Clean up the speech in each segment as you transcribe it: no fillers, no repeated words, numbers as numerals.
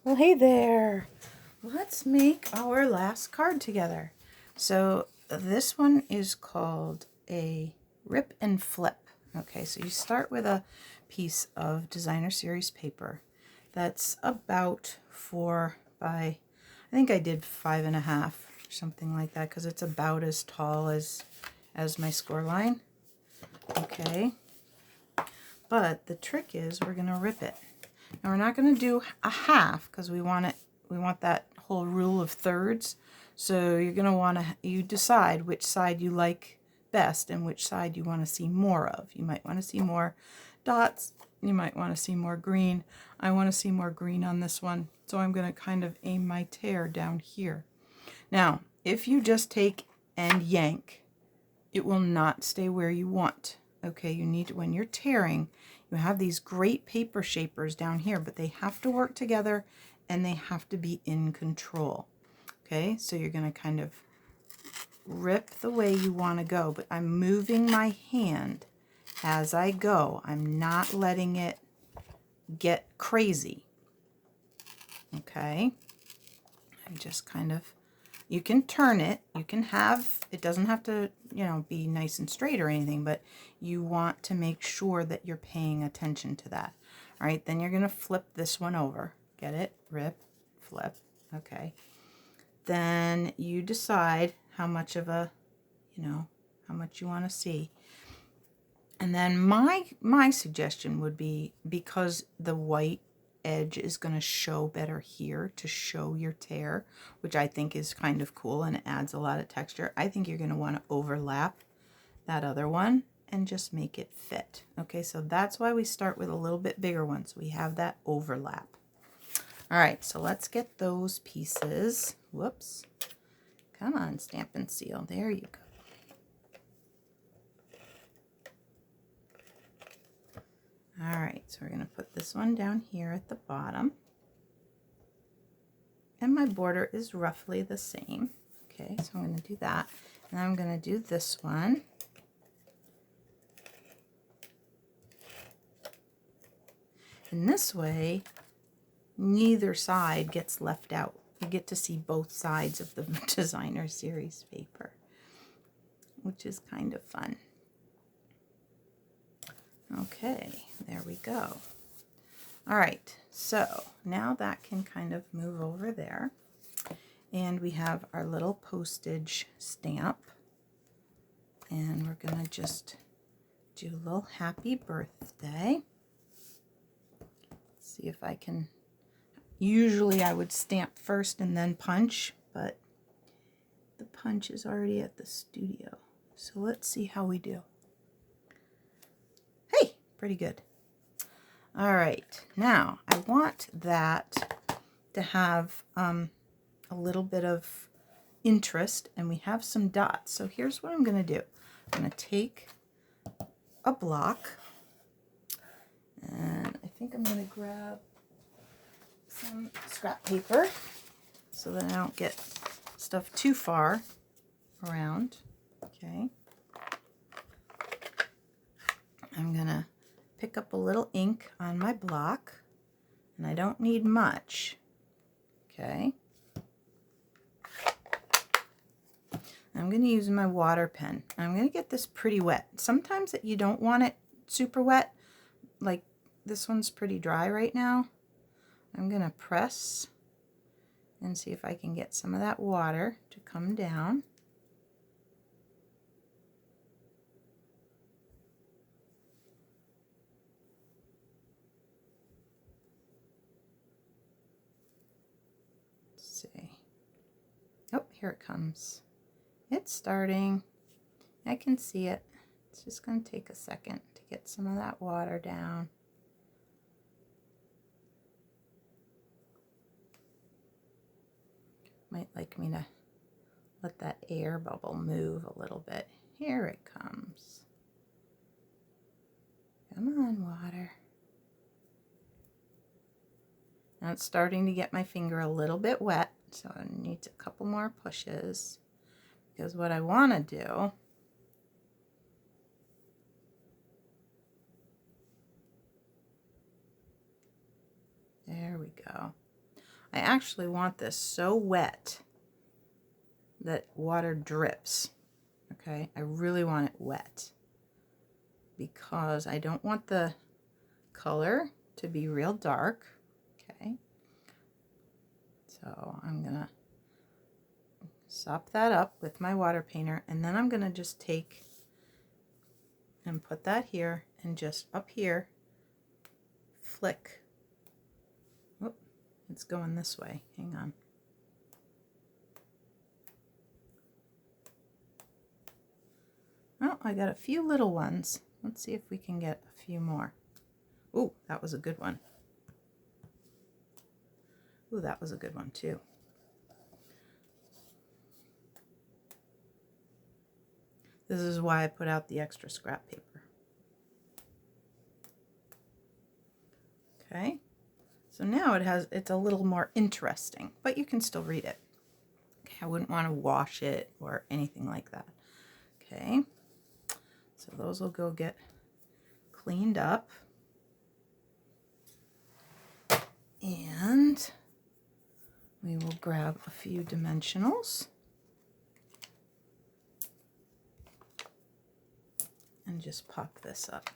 Well, hey there. Let's make our last card together. So this one is called a rip and flip. Okay, so you start with a piece of designer series paper that's about 4 by, I think I did 5.5 or something like that, because it's about as tall as my score line. Okay, but the trick is we're going to rip it. Now we're not going to do a half because we want that whole rule of thirds. So you're going to want to, you decide which side you like best and which side you want to see more of. You might want to see more dots. You might want to see more green. I want to see more green on this one. So I'm going to kind of aim my tear down here. Now, if you just take and yank, it will not stay where you want. Okay, you need to, when you're tearing, you have these great paper shapers down here, but they have to work together and they have to be in control. Okay, so you're going to kind of rip the way you want to go, but I'm moving my hand as I go. I'm not letting it get crazy. Okay, I'm just kind of, you can turn it, you can have, it doesn't have to, be nice and straight or anything, but you want to make sure that you're paying attention to that. All right, then you're going to flip this one over. Get it? Rip, flip. Okay. Then you decide how much of a, how much you want to see. And then my suggestion would be, because the white edge is going to show better here to show your tear, which I think is kind of cool and adds a lot of texture, I think you're going to want to overlap that other one and just make it fit. Okay, so that's why we start with a little bit bigger one, so we have that overlap. All right, so let's get those pieces. Whoops. Come on, Stampin' Seal. There you go. All right, so we're going to put this one down here at the bottom. And my border is roughly the same. Okay, so I'm going to do that. And I'm going to do this one. And this way, neither side gets left out. You get to see both sides of the designer series paper, which is kind of fun. Okay, there we go. All right, so now that can kind of move over there. And we have our little postage stamp. And we're going to just do a little happy birthday. See if I can, usually I would stamp first and then punch, but the punch is already at the studio. So let's see how we do. Hey, pretty good. All right, now I want that to have a little bit of interest, and we have some dots. So here's what I'm going to do. I'm going to take a block, and I think I'm going to grab some scrap paper so that I don't get stuff too far around. Okay. I'm going to pick up a little ink on my block, and I don't need much. Okay. I'm going to use my water pen. I'm going to get this pretty wet. Sometimes you don't want it super wet, like this one's pretty dry right now. I'm going to press and see if I can get some of that water to come down. Let's see. Oh, here it comes. It's starting. I can see it. It's just going to take a second to get some of that water down. Might like me to let that air bubble move a little bit. Here it comes. Come on, water. Now it's starting to get my finger a little bit wet, so it needs a couple more pushes, because what I want to do there we go. I actually want this so wet that water drips. Okay, I really want it wet because I don't want the color to be real dark. Okay, so I'm gonna sop that up with my water painter, and then I'm gonna just take and put that here and just up here flick. Whoop, it's going this way. Hang on. Oh, I got a few little ones. Let's see if we can get a few more. Ooh, that was a good one. Ooh, that was a good one too. This is why I put out the extra scrap paper. Okay, so now it's a little more interesting, but you can still read it. Okay, I wouldn't want to wash it or anything like that. Okay, so those will go get cleaned up. And we will grab a few dimensionals and just pop this up.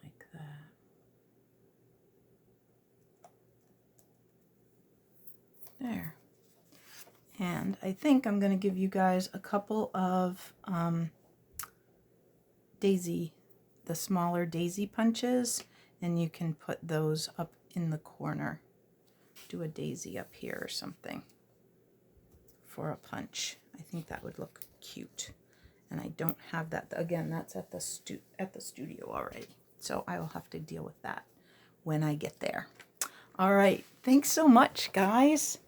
Like that. There. And I think I'm going to give you guys a couple of the smaller daisy punches, and you can put those up in the corner. Do a daisy up here or something for a punch. I think that would look cute. And I don't have that. Again, that's at the studio already. So I will have to deal with that when I get there. All right. Thanks so much, guys.